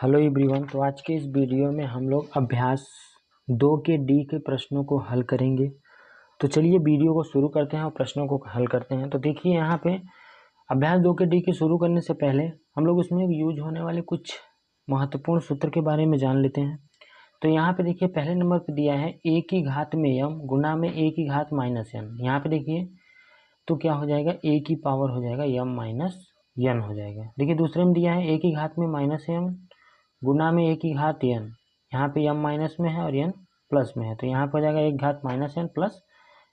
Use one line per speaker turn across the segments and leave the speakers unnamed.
Hello everyone. तो आज के इस वीडियो में हम लोग अभ्यास 2 के डी के प्रश्नों को हल करेंगे। तो चलिए वीडियो को शुरू करते हैं और प्रश्नों को हल करते हैं। तो देखिए यहाँ पे अभ्यास 2 के डी के शुरू करने से पहले हम लोग उसमें यूज होने वाले कुछ महत्वपूर्ण सूत्र के बारे में जान लेते हैं। तो यहाँ पे देखिए पहले नंबर पे दिया है ए की घात में यम गुना में ए की घात माइनस एन। यहाँ पे देखिए तो क्या हो जाएगा, ए की पावर हो जाएगा यम माइनस एन हो जाएगा। देखिए दूसरे में दिया है ए की घात में माइनस एम गुना में ए की घात एन। यहाँ पे एम माइनस में है और एन प्लस में है, तो यहाँ पे हो जाएगा एक घात माइनस एन प्लस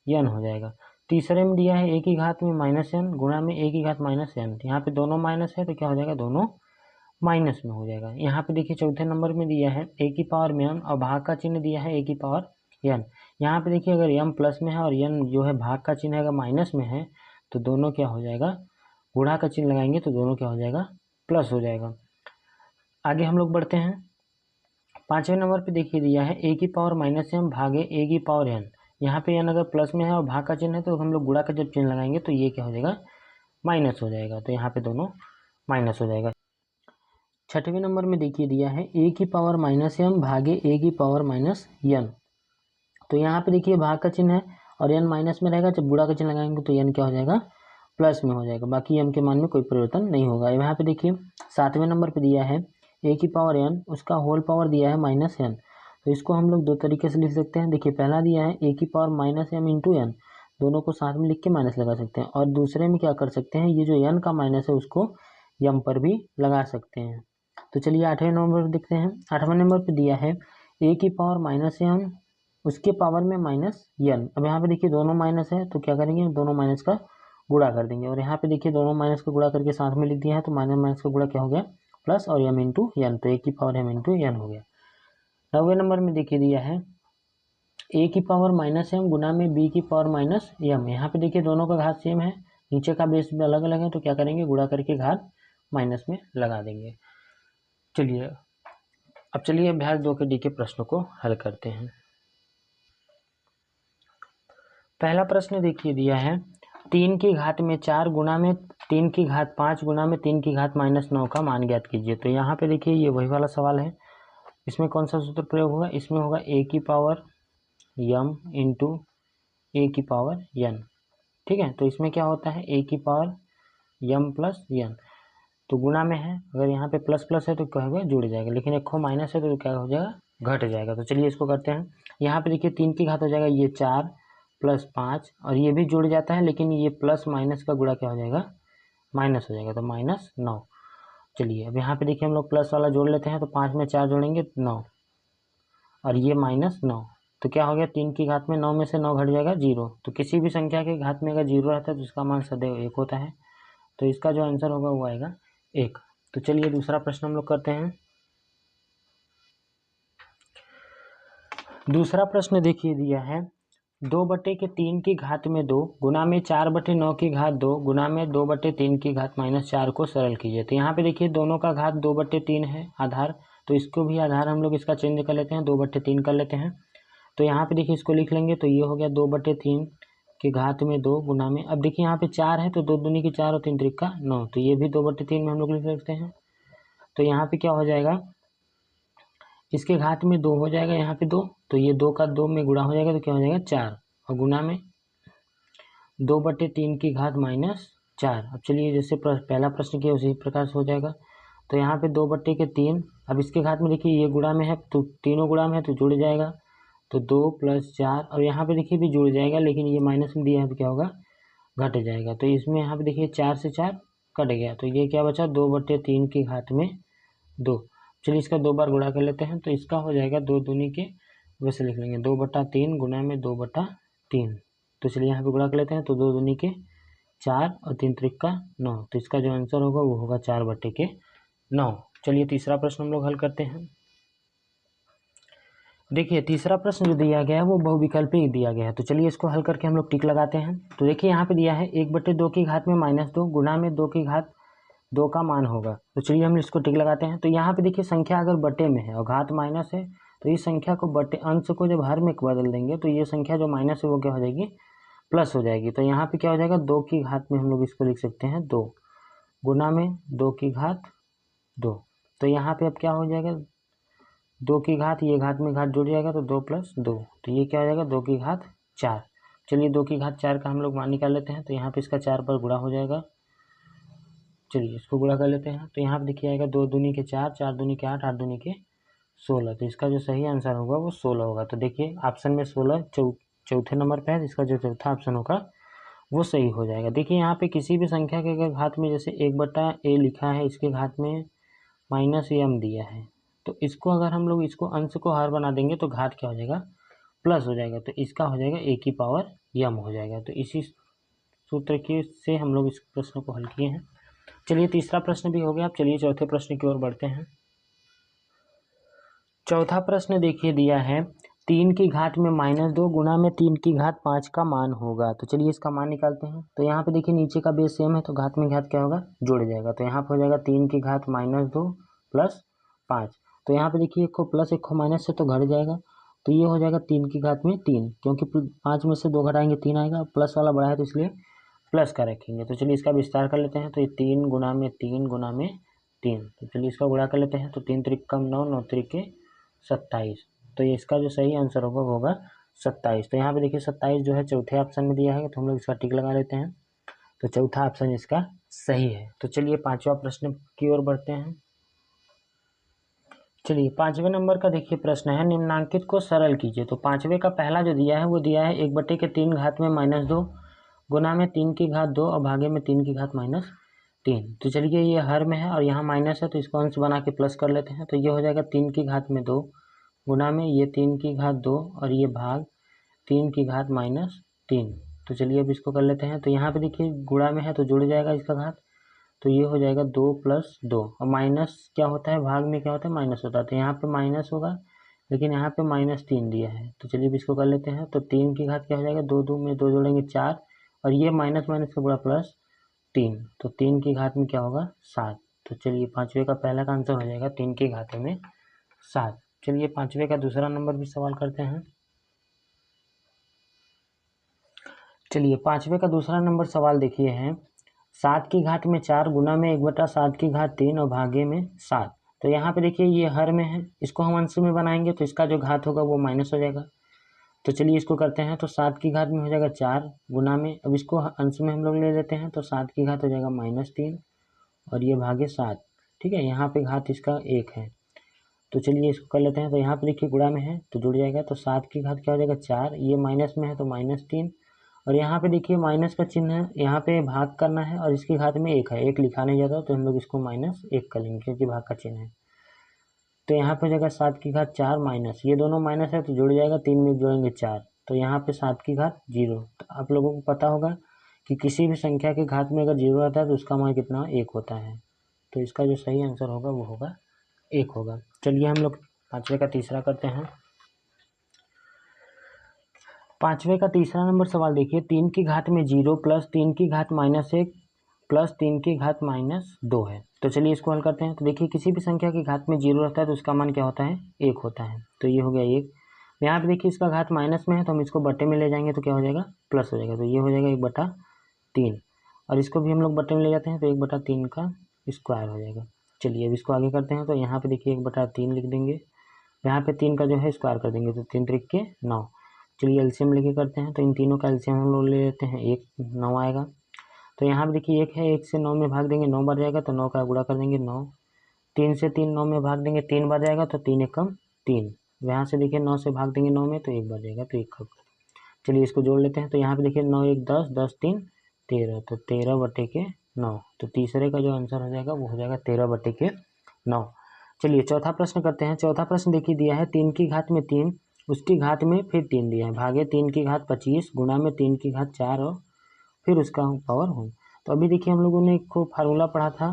एन हो जाएगा। तीसरे में दिया है ए की घात में माइनस एन गुना में ए की घात माइनस एन। यहाँ पे दोनों माइनस है तो क्या हो जाएगा, दोनों माइनस में हो जाएगा। यहाँ पे देखिए चौथे नंबर में दिया है ए की पावर में एन और भाग का चिन्ह दिया है ए की पावर एन। यहाँ पे देखिए अगर एम प्लस में है और एन जो है भाग का चिन्ह अगर माइनस में है तो दोनों क्या हो जाएगा, गुणा का चिन्ह लगाएंगे तो दोनों क्या हो जाएगा, प्लस हो जाएगा। आगे हम लोग बढ़ते हैं। पांचवें नंबर पे देखिए दिया है ए की पावर माइनस एम भागे ए की पावर एन। यहाँ पे एन अगर प्लस में है और भाग का चिन्ह है तो हम लोग गुणा का जब चिन्ह लगाएंगे तो ये क्या हो जाएगा, माइनस हो जाएगा। तो यहाँ पे दोनों माइनस हो जाएगा। छठवें नंबर में देखिए दिया है ए की पावर माइनस एम भागे ए की पावर माइनस एन। तो यहाँ पे देखिए भाग का चिन्ह है और एन माइनस में रहेगा, जब गुणा का चिन्ह लगाएंगे तो एन क्या हो जाएगा, प्लस में हो जाएगा। बाकी एम के मान में कोई परिवर्तन नहीं होगा। यहाँ पे देखिए सातवें नंबर पे दिया है ए की पावर एन उसका होल पावर दिया है माइनस एन। तो इसको हम लोग दो तरीके से लिख सकते हैं। देखिए पहला दिया है ए की power minus M into N, दोनों को साथ में लिख के माइनस लगा सकते हैं। और दूसरे में क्या कर सकते हैं, ये जो एन का माइनस है उसको एम पर भी लगा सकते हैं। तो चलिए आठवें नंबर पर देखते हैं। आठवें नंबर पर दिया है ए की पावर माइनस एम उसके पावर में माइनस एन। अब यहाँ पे देखिए दोनों माइनस है तो क्या करेंगे, दोनों माइनस का गुणा कर देंगे। और यहाँ पे देखिए दोनों माइनस का गुणा करके साथ में लिख दिया है तो माइनस माइनस का गुणा क्या हो गया, प्लस और एम इंटू एन, तो ए की पावर एम इंटू एन हो गया। नौवें नंबर में देखिए दिया है ए की पावर माइनस एम गुना में बी की पावर माइनस एम। यहाँ पे देखिए दोनों का घात सेम है, नीचे का बेस भी अलग अलग है, तो क्या करेंगे, गुणा करके घात माइनस में लगा देंगे। चलिए अब चलिए अभ्यास 2 के डी के प्रश्नों को हल करते हैं। पहला प्रश्न देखिए दिया है 3 की घात में 4 गुना में 3 की घात 5 गुना में 3 की घात माइनस 9 का मान ज्ञात कीजिए। तो यहाँ पे देखिए ये वही वाला सवाल है। इसमें कौन सा सूत्र प्रयोग होगा, इसमें होगा ए की पावर यम इंटू ए की पावर एन। ठीक है, तो इसमें क्या होता है, ए की पावर यम प्लस एन, तो गुना में है, अगर यहाँ पे प्लस प्लस है तो क्या होगा, जुड़ जाएगा, लेकिन एक खो माइनस है तो क्या हो जाएगा, घट जाएगा। तो चलिए इसको करते हैं। यहाँ पे देखिए 3 की घात हो जाएगा ये 4 प्लस 5 और ये भी जुड़ जाता है, लेकिन ये प्लस माइनस का गुणा क्या हो जाएगा, माइनस हो जाएगा, तो माइनस 9। चलिए अब यहाँ पे देखिए हम लोग प्लस वाला जोड़ लेते हैं, तो 5 में 4 जोड़ेंगे 9 और ये माइनस 9, तो क्या हो गया, 3 की घात में 9 में से 9 घट जाएगा 0। तो किसी भी संख्या के घात में अगर 0 रहता है तो उसका मान सदैव 1 होता है, तो इसका जो आंसर होगा वो आएगा 1। तो चलिए दूसरा प्रश्न हम लोग करते हैं। दूसरा प्रश्न देखिए दिया है 2/3 की घात में 2 गुना में 4/9 की घात 2 गुना में 2/3 की घात माइनस 4 को सरल कीजिए। तो यहाँ पे देखिए दोनों का घात 2/3 है आधार, तो इसको भी आधार हम लोग इसका चेंज कर लेते हैं, 2/3 कर लेते हैं। तो यहाँ पे देखिए इसको लिख लेंगे तो ये हो गया 2/3 की घात में 2 गुना में, अब देखिए यहाँ पे 4 है तो 2 दूनी की 4 और 3 त्रिक का 9, तो ये भी 2/3 में हम लोग लिख सकते हैं। तो यहाँ पे क्या हो जाएगा, इसके घात में 2 हो जाएगा, यहाँ पे 2, तो ये 2 का 2 में गुणा हो जाएगा तो क्या हो जाएगा 4 और गुना में 2/3 की घात माइनस 4। अब चलिए जैसे पहला प्रश्न किया उसी प्रकार से हो जाएगा। तो यहाँ पे 2/3, अब इसके घात में देखिए ये गुणा में है तो तीनों गुणा में है तो जुड़ जाएगा, तो 2 + 4 और यहाँ पे देखिए भी जुड़ जाएगा, लेकिन ये माइनस में दिया है तो क्या होगा, घट जाएगा। तो इसमें यहाँ पे देखिए 4 से 4 कट गया, तो ये क्या बचा, 2/3 की घात में 2। चलिए इसका 2 बार गुणा कर लेते हैं, तो इसका हो जाएगा 2 दूनी के, वैसे लिख लेंगे 2/3 गुना में 2/3। तो चलिए यहाँ पे गुणा कर लेते हैं, तो 2 दूनी के 4 और 3 त्रिक का 9, तो इसका जो आंसर होगा वो होगा 4/9। चलिए तीसरा प्रश्न हम लोग हल करते हैं। देखिए तीसरा प्रश्न जो दिया गया है वो बहुविकल्पी दिया गया है, तो चलिए इसको हल करके हम लोग टिक लगाते हैं। तो देखिए यहाँ पे दिया है 1/2 की घात में -2 गुना में 2 की घात 2 का मान होगा। तो चलिए हम इसको टिक लगाते हैं। तो यहाँ पे देखिए संख्या अगर बटे में है और घात माइनस है तो इस संख्या को बटे अंश को जब हर में बदल देंगे तो ये संख्या जो माइनस है वो क्या हो जाएगी, प्लस हो जाएगी। तो यहाँ पे क्या हो जाएगा, 2 की घात में हम लोग इसको लिख सकते हैं 2 गुना में 2 की घात 2। तो यहाँ पे अब क्या हो जाएगा, 2 की घात, ये घात में घात जुड़ जाएगा तो 2 + 2, तो ये क्या हो जाएगा 2 की घात 4। चलिए 2 की घात 4 का हम लोग मान निकाल लेते हैं, तो यहाँ पे इसका 4 पर गुणा हो जाएगा। चलिए इसको गुणा कर लेते हैं, तो यहाँ पे देखिए आएगा 2 दूनी के 4, 4 दूनी के 8, 8 दूनी के 16, तो इसका जो सही आंसर होगा वो 16 होगा। तो देखिए ऑप्शन में 16 चौथे नंबर पे है, इसका जो चौथा ऑप्शन होगा वो सही हो जाएगा। देखिए यहाँ पे किसी भी संख्या के अगर घात में जैसे 1/a लिखा है, इसके घात में -m दिया है, तो इसको अगर हम लोग इसको अंश को हर बना देंगे तो घात क्या हो जाएगा, प्लस हो जाएगा, तो इसका हो जाएगा a की पावर m हो जाएगा। तो इसी सूत्र के से हम लोग इस प्रश्न को हल किए हैं। चलिए तीसरा प्रश्न भी हो गया। अब चलिए चौथे प्रश्न की ओर बढ़ते हैं। चौथा प्रश्न देखिए दिया है 3 की घात में -2 गुणा में 3 की घात 5 का मान होगा। तो चलिए इसका मान निकालते हैं। तो यहाँ पे देखिए नीचे का बेस सेम है, तो घात में घात क्या होगा, जुड़ जाएगा। तो यहाँ पे हो जाएगा 3 की घात -2 + 5। तो यहाँ पे देखिए एक को प्लस एक को माइनस से तो घट जाएगा, तो ये हो जाएगा 3 की घात में 3, क्योंकि 5 में से 2 घटाएंगे 3 आएगा, प्लस वाला बड़ा है तो इसलिए प्लस का रखेंगे। तो चलिए इसका विस्तार कर लेते हैं। तो ये 3 गुणा में 3 गुणा में 3, तो चलिए इसका गुणा कर लेते हैं। तो 3 त्रिक कम 9, 9 त्रिक 27, तो ये इसका जो सही आंसर होगा वो होगा 27। तो यहाँ पे देखिए 27 जो है चौथे ऑप्शन में दिया है, तो हम लोग इसका टिक लगा लेते हैं। तो चौथा ऑप्शन इसका सही है। तो चलिए पांचवा प्रश्न की ओर बढ़ते हैं। चलिए 5वें नंबर का देखिए प्रश्न है, निम्नांकित को सरल कीजिए। तो 5वें का पहला जो दिया है वो दिया है 1/3 घात में -2 गुना में 3 की घात 2 और भागे में 3 की घात -3। तो चलिए ये हर में है और यहाँ माइनस है, तो इसको अंश बना के प्लस कर लेते हैं। तो ये हो जाएगा 3 की घात में 2 गुना में ये 3 की घात 2 और ये भाग 3 की घात -3। तो चलिए अब इसको कर लेते हैं। तो यहाँ पे देखिए गुणा में है तो जुड़ जाएगा इसका घात, तो ये हो जाएगा 2 + 2 और माइनस क्या होता है, भाग में क्या होता है, माइनस होता है। तो यहाँ पे माइनस होगा, लेकिन यहाँ पे -3 दिया है। तो चलिए अब इसको कर लेते हैं। तो 3 की घात क्या हो जाएगा, 2 2 में 2 जोड़ेंगे 4 और ये माइनस माइनस का गुणा +3, तो 3 की घात में क्या होगा 7। तो चलिए 5वें का पहला का आंसर हो जाएगा 3 की घात में 7। चलिए 5वें का दूसरा नंबर भी सवाल करते हैं। चलिए 5वें का दूसरा नंबर सवाल देखिए है, 7 की घात में 4 गुना में 1/7 की घात 3 और भागे में 7। तो यहाँ पे देखिए ये हर में है, इसको हम अंश में बनाएंगे तो इसका जो घात होगा वो माइनस हो जाएगा। तो चलिए इसको करते हैं। तो 7 की घात में हो जाएगा 4 गुना में, अब इसको अंश में हम लोग ले लेते हैं, तो 7 की घात हो जाएगा -3 और ये भागे 7। ठीक है, यहाँ पे घात इसका 1 है। तो चलिए इसको कर लेते हैं। तो यहाँ पे देखिए गुणा में है तो जुड़ जाएगा, तो 7 की घात क्या हो जाएगा 4, ये माइनस में है तो -3 और यहाँ पे देखिए माइनस का चिन्ह है, यहाँ पे भाग करना है और इसकी घात में 1 है, 1 लिखा नहीं जाता, तो हम लोग इसको -1 कर लेंगे क्योंकि भाग का चिन्ह है। तो यहाँ पे जगह 7 की घात 4 माइनस, ये दोनों माइनस है तो जुड़ जाएगा, 3 में जोड़ेंगे 4, तो यहाँ पे 7 की घात 0। तो आप लोगों को पता होगा कि किसी भी संख्या के घात में अगर 0 आता है तो उसका मान कितना 1 होता है। तो इसका जो सही आंसर होगा वो होगा 1 होगा। चलिए हम लोग 5वें का तीसरा करते हैं। 5वें का तीसरा नंबर सवाल देखिए, 3 की घात में 0 + 3 की घात -1 + 3 की घात -2 है। तो चलिए इसको हल करते हैं। तो देखिए किसी भी संख्या की घात में 0 रहता है तो उसका मान क्या होता है, 1 होता है। तो ये हो गया 1। यहाँ पे देखिए इसका घात माइनस में है तो हम इसको बट्टे में ले जाएंगे तो क्या हो जाएगा, प्लस हो जाएगा। तो ये हो जाएगा 1/3 और इसको भी हम लोग बट्टे में ले जाते हैं तो 1/3 का स्क्वायर हो जाएगा। चलिए अब इसको आगे करते हैं। तो यहाँ पे देखिए 1/3 लिख देंगे, यहाँ पे 3 का जो है स्क्वायर कर देंगे, तो 3 त्रिक के 9। चलिए एलसीएम लेके करते हैं। तो इन तीनों का एलसीएम हम लोग ले लेते हैं, 1 9 आएगा। तो यहाँ पे देखिए 1 है, 1 से 9 में भाग देंगे 9 बार जाएगा, तो 9 का गुणा कर देंगे 9। 3 से 3 9 में भाग देंगे 3 बार जाएगा, तो 3 एकम 3। यहाँ से देखिए 9 से भाग देंगे 9 में तो 1 बार जाएगा, तो 1 का। चलिए इसको जोड़ लेते हैं। तो यहाँ पे देखिए 9 1 10, 10 3 13, तो 13/9। तो तीसरे का जो आंसर हो जाएगा वो हो जाएगा 13/9। चलिए चौथा प्रश्न करते हैं। चौथा प्रश्न देखिए दिया है 3 की घात में 3, उसकी घात में फिर 3 दिया है, भागे 3 की घात 25 गुणा में 3 की घात 4 और फिर उसका पावर होल। तो अभी देखिए हम लोगों ने एक को फार्मूला पढ़ा था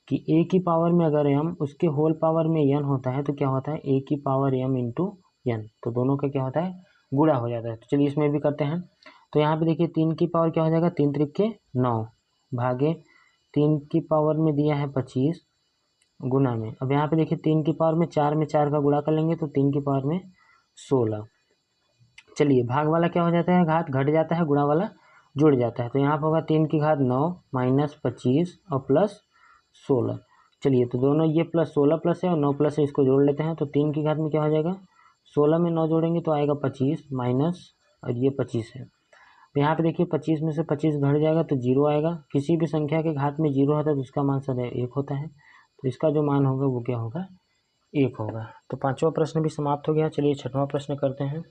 कि a की पावर में अगर m उसके होल पावर में n होता है तो क्या होता है, a की पावर m इंटू n, तो दोनों का क्या होता है, गुणा हो जाता है। तो चलिए इसमें भी करते हैं। तो यहाँ पे देखिए 3 की पावर क्या हो जाएगा, 3 त्रिक के 9 भागे 3 की पावर में दिया है 25 गुना में, अब यहाँ पे देखिए 3 की पावर में 4 का गुणा कर लेंगे तो 3 की पावर में 16। चलिए भाग वाला क्या हो जाता है, घात घट जाता है, गुणा वाला जुड़ जाता है। तो यहाँ पर होगा 3 की घात 9 -25 और +16। चलिए तो दोनों ये प्लस 16 प्लस है और 9 प्लस है, इसको जोड़ लेते हैं। तो 3 की घात में क्या हो जाएगा, 16 में 9 जोड़ेंगे तो आएगा 25 माइनस, और ये 25 है। तो यहाँ पे देखिए 25 में से 25 घट जाएगा तो 0 आएगा। किसी भी संख्या के घात में 0 होता है तो उसका मान सदैव 1 होता है। तो इसका जो मान होगा वो क्या होगा, 1 होगा। तो पांचवा प्रश्न भी समाप्त हो गया। चलिए छठवां प्रश्न करते हैं।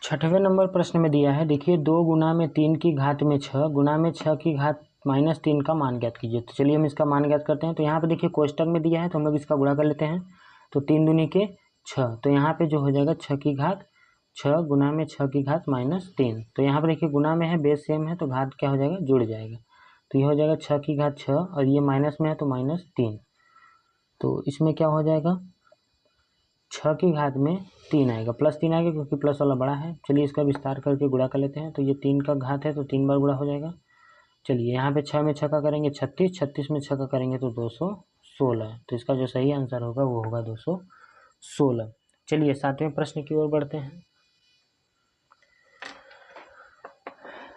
छठवें नंबर प्रश्न में दिया है, देखिए 2 गुना में 3 की घात में 6 गुना में 6 की घात माइनस 3 का मान ज्ञात कीजिए। तो चलिए हम इसका मान ज्ञात करते हैं। तो यहाँ पे देखिए कोष्टक में दिया है तो हम लोग इसका गुणा कर लेते हैं। तो 3 दूनी के 6, तो यहाँ पे जो हो जाएगा 6 की घात 6 गुना में 6 की घात माइनस 3। तो यहाँ पे देखिए गुना में है, बेस सेम है, तो घात क्या हो जाएगा, जुड़ जाएगा। तो ये हो जाएगा 6 की घात 6 और ये माइनस में है तो माइनस 3। तो इसमें क्या हो जाएगा, 6 की घात में 3 आएगा, प्लस 3 आएगा क्योंकि प्लस वाला बड़ा है। चलिए इसका विस्तार करके गुणा कर लेते हैं। तो ये 3 का घात है तो 3 बार गुणा हो जाएगा। चलिए यहाँ पे 6 में 6 का करेंगे 36, 36 में 6 का करेंगे तो 216। तो इसका जो सही आंसर होगा वो होगा 216। चलिए 7वें प्रश्न की ओर बढ़ते हैं।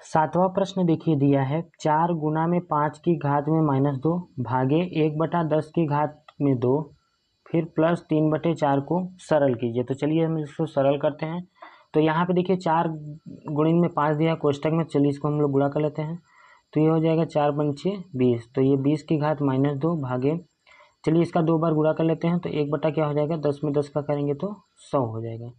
7वां प्रश्न देखिए दिया है, 4 गुना में 5 की घात में माइनस 2 भागे 1/10 की घात में 2 फिर प्लस 3/4 को सरल कीजिए। तो चलिए हम इसको सरल करते हैं। तो यहाँ पे देखिए 4 गुणित में 5 दिया है कोष्टक में, चलिए इसको हम लोग गुणा कर लेते हैं। तो ये हो जाएगा 4 पंचे 20, तो ये 20 की घात माइनस 2 भागे, चलिए इसका 2 बार गुणा कर लेते हैं। तो 1 क्या हो जाएगा, 10 में 10 का करेंगे तो 100 हो जाएगा।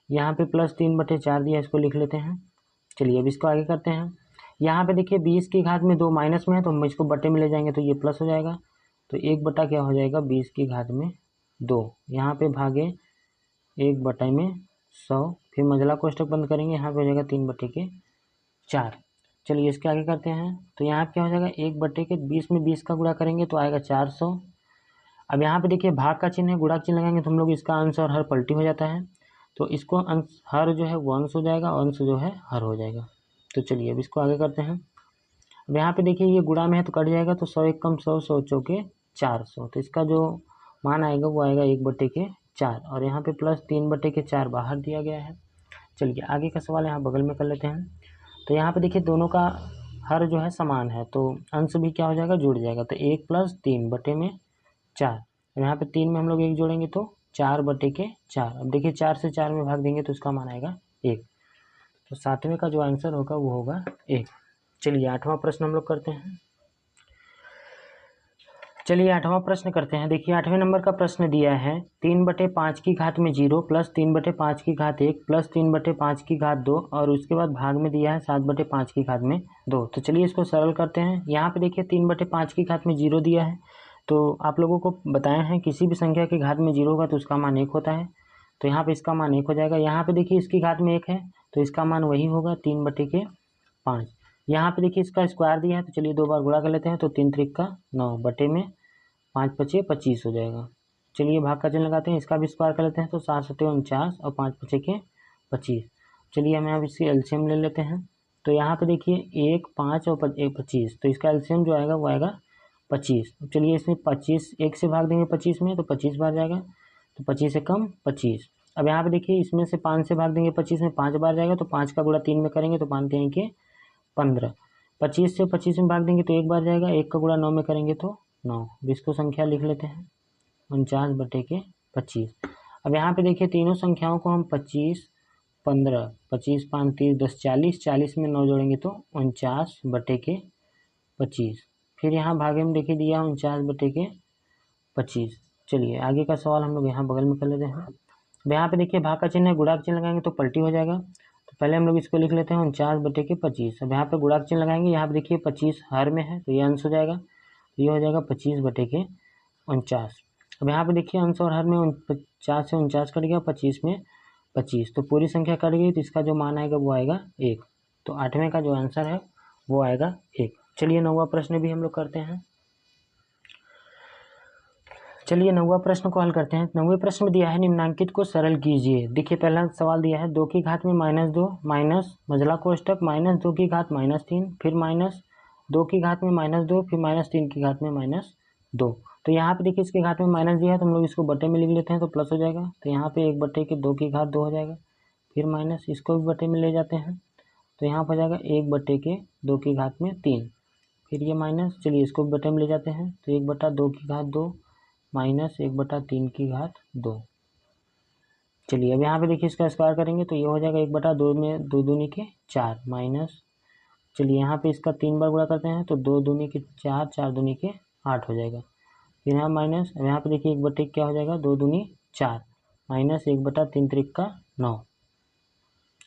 यहाँ पे प्लस 3/4 दिया, इसको लिख लेते हैं। चलिए अब इसको आगे करते हैं। यहाँ पे देखिए 20 की घात में 2 माइनस में है तो हम इसको बटे में ले जाएंगे तो ये प्लस हो जाएगा। तो 1 क्या हो जाएगा, 20 की घात में 2, यहाँ पे भागे 1/100, फिर मझला कोष्टक बंद करेंगे, यहाँ पे हो जाएगा 3/4। चलिए इसके आगे करते हैं। तो यहाँ पे क्या हो जाएगा, 1/20 में 20 का गुणा करेंगे तो आएगा 400। अब यहाँ पे देखिए भाग का चिन्ह है, गुणा का चिन्ह लगाएंगे तो हम लोग इसका अंश और हर पलटी हो जाता है। तो इसको अंश हर जो है वो अंश हो जाएगा, अंश जो है हर हो जाएगा। तो चलिए अब इसको आगे करते हैं। अब यहाँ पे देखिए ये गुणा में है तो कट जाएगा, तो 100 एक कम 100, 100 चौके 400। तो इसका जो मान आएगा वो आएगा 1/4, और यहाँ पे प्लस 3/4 बाहर दिया गया है। चलिए आगे का सवाल यहाँ बगल में कर लेते हैं। तो यहाँ पे देखिए दोनों का हर जो है समान है तो अंश भी क्या हो जाएगा, जुड़ जाएगा। तो 1 + 3/4, यहाँ पे 3 में हम लोग 1 जोड़ेंगे तो 4/4। अब देखिए 4 से 4 में भाग देंगे तो इसका मान आएगा 1। तो 7वें का जो आंसर होगा वो होगा 1। चलिए 8वां प्रश्न हम लोग करते हैं। चलिए 8वां प्रश्न करते हैं। देखिए 8वें नंबर का प्रश्न दिया है, 3/5 की घात में 0 प्लस 3/5 की घात 1 प्लस 3/5 की घात 2 और उसके बाद भाग में दिया है 7/5 की घात में 2। तो चलिए इसको सरल करते हैं। यहाँ पे देखिए 3/5 की घात में 0 दिया है, तो आप लोगों को बताया है किसी भी संख्या की घात में 0 होगा तो उसका मान 1 होता है। तो यहाँ पे इसका मान 1 हो जाएगा। यहाँ पे देखिए इसकी घात में 1 है तो इसका मान वही होगा 3/5। यहाँ पे देखिए इसका स्क्वायर दिया है तो चलिए 2 बार गुणा कर लेते हैं। तो 3 त्रिक का 9 बटे में 5 पचे 25 हो जाएगा। चलिए भाग का चिन्ह लगाते हैं, इसका भी स्क्वायर कर लेते हैं। तो 7 सते 49 और 5 पचे के 25। चलिए हम अब इसकी एलसीएम ले लेते हैं। तो यहाँ पे देखिए 1, 5 और 25, तो इसका एलसीएम जो आएगा वो आएगा 25। चलिए इसमें 25 1 से भाग देंगे 25 में तो 25 बार जाएगा, तो 25 से कम 25। अब यहाँ पे देखिए इसमें से 5 से भाग देंगे 25 में 5 बार जाएगा, तो 5 का गुणा 3 में करेंगे तो 5 3 के 15। 25 से 25 में भाग देंगे तो 1 बार जाएगा, 1 का गुणा 9 में करेंगे तो 9। इसको संख्या लिख लेते हैं 49/25। अब यहाँ पे देखिए तीनों संख्याओं को हम 25, 15, 25 5 30 10 40, 40 में 9 जोड़ेंगे तो 49/25। फिर यहाँ भागे में देखिए दिया 49/25। चलिए आगे का सवाल हम लोग यहाँ बगल में कर लेते हैं। अब यहाँ पे देखिए भाग का चिन्ह है, गुणा का चिन्ह लगाएंगे तो पलटी हो जाएगा। तो पहले हम लोग इसको लिख लेते हैं 49/25। अब यहाँ पे गुणा का चिन्ह लगाएंगे, यहाँ पे देखिए 25 हर में है तो ये अंश हो जाएगा, तो ये हो जाएगा 25/49। अब यहाँ पे देखिए अंश और हर में 50 से 49 कट गया, 25 में 25, तो पूरी संख्या कट गई, तो इसका जो मान आएगा वो आएगा 1। तो 8वें का जो आंसर है वो आएगा 1। चलिए 9वां प्रश्न भी हम लोग करते हैं। चलिए 9वां प्रश्न को हल करते हैं। 9वें प्रश्न में दिया है, निम्नांकित को सरल कीजिए। देखिए पहला सवाल दिया है 2 की घात में -2 माइनस मझला कोष्टक -2 की घात -3 फिर -2 की घात में -2 फिर -3 की घात में -2। तो यहाँ पे देखिए इसके घात में माइनस दिया है तो हम लोग इसको बटे में लिख लेते हैं तो प्लस हो जाएगा। तो यहाँ पे 1/2 की घात 2 हो जाएगा, फिर माइनस इसको भी बटे में ले जाते हैं तो यहाँ पर हो जाएगा 1/2 की घात में 3, फिर ये माइनस, चलिए इसको बटे में ले जाते हैं, तो 1/2 की घात 2 माइनस 1/3 की घात 2। चलिए अब यहाँ पे देखिए इसका स्क्वायर करेंगे तो ये हो जाएगा 1/2 में 2 दूनी के 4 माइनस, चलिए यहाँ पे इसका 3 बार गुणा करते हैं तो 2 दूनी के 4, 4 दूनी के 8 हो जाएगा। फिर यहाँ माइनस, अब यहाँ पे देखिए 1/1 क्या हो जाएगा, 2 दूनी 4 माइनस 1/3 त्रिक 9।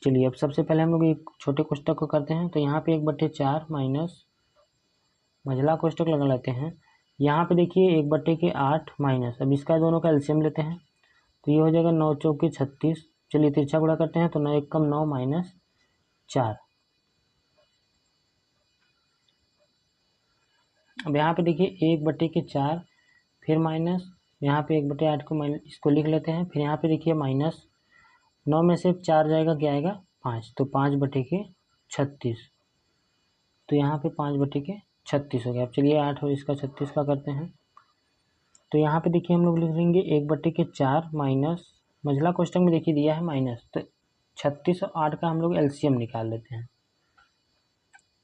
चलिए अब सबसे पहले हम लोग एक छोटे कोष्टक को करते हैं, तो यहाँ पे 1/4 माइनस मझला कोष्टक लगा लेते हैं। यहाँ पे देखिए 1/8 माइनस, अब इसका दोनों का एलसीएम लेते हैं तो ये हो जाएगा 9 चौके 36। चलिए तिरछा गुणा करते हैं तो 9 एकम 9 माइनस 4। अब यहाँ पे देखिए 1/4 फिर माइनस, यहाँ पे 1/8 को माइनस इसको लिख लेते हैं। फिर यहाँ पे देखिए माइनस 9 में से 4 जाएगा, क्या आएगा 5, तो 5/36, तो यहाँ पे 5/36 हो गया। अब चलिए 8 और इसका 36 का करते हैं, तो यहाँ पे देखिए हम लोग लिख लेंगे 1/4 माइनस मझला कोष्टक में देखिए दिया है माइनस, तो 36 और 8 का हम लोग एलसीएम निकाल लेते हैं।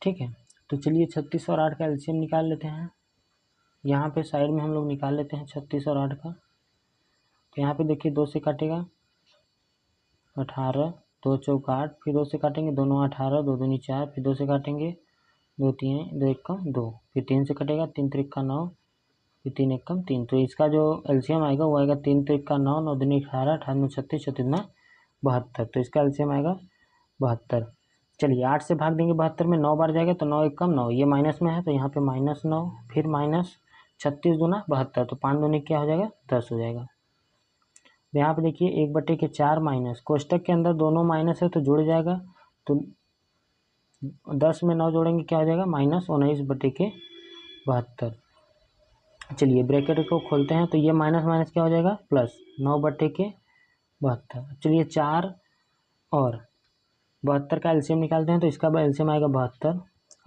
ठीक है, तो चलिए 36 और 8 का एलसीएम निकाल लेते हैं। यहाँ पे साइड में हम लोग निकाल लेते हैं 36 और 8 का, तो यहाँ पे देखिए 2 से काटेगा 18, 2 चौक 8, फिर 2 से काटेंगे, दोनों 18, 2 दूनी 4, फिर 2 से काटेंगे 2 3 2 एकम 2, फिर 3 से कटेगा 3 त्रिक 9, फिर 3 एकम 3, तो इसका जो एलसीएम आएगा वो आएगा 3 त्रिक 9, 9 दूनी 18, 18 में 36, 36 में 72, तो इसका एलसीएम आएगा 72। चलिए 8 से भाग देंगे 72 में, 9 बार जाएगा तो 9 एकम 9, ये माइनस में है तो यहाँ पे -9, फिर माइनस 36 दूना 72, तो 5 दूनी क्या हो जाएगा 10 हो जाएगा। यहाँ पे देखिए 1/4 माइनस, कोष्टक के अंदर दोनों माइनस है तो जुड़ जाएगा, तो 10 में 9 जोड़ेंगे क्या हो जाएगा -19/72। चलिए ब्रैकेट को खोलते हैं तो ये माइनस माइनस क्या हो जाएगा प्लस 9/72। चलिए 4 और 72 का एलसीएम निकालते हैं तो इसका एलसीएम आएगा 72।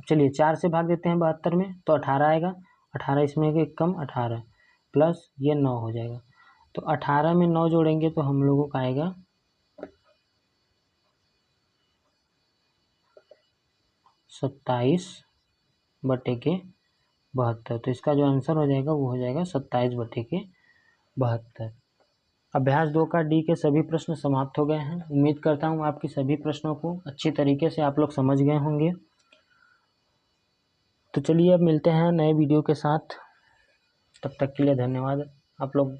चलिए 4 से भाग देते हैं 72 में तो 18 आएगा, 18 इसमें एक कम 18 प्लस ये 9 हो जाएगा, तो 18 में 9 जोड़ेंगे तो हम लोगों का आएगा 27/72, तो इसका जो आंसर हो जाएगा वो हो जाएगा 27/72। अभ्यास 2 का डी के सभी प्रश्न समाप्त हो गए हैं। उम्मीद करता हूँ आपकी सभी प्रश्नों को अच्छी तरीके से आप लोग समझ गए होंगे। तो चलिए अब मिलते हैं नए वीडियो के साथ, तब तक के लिए धन्यवाद। आप लोग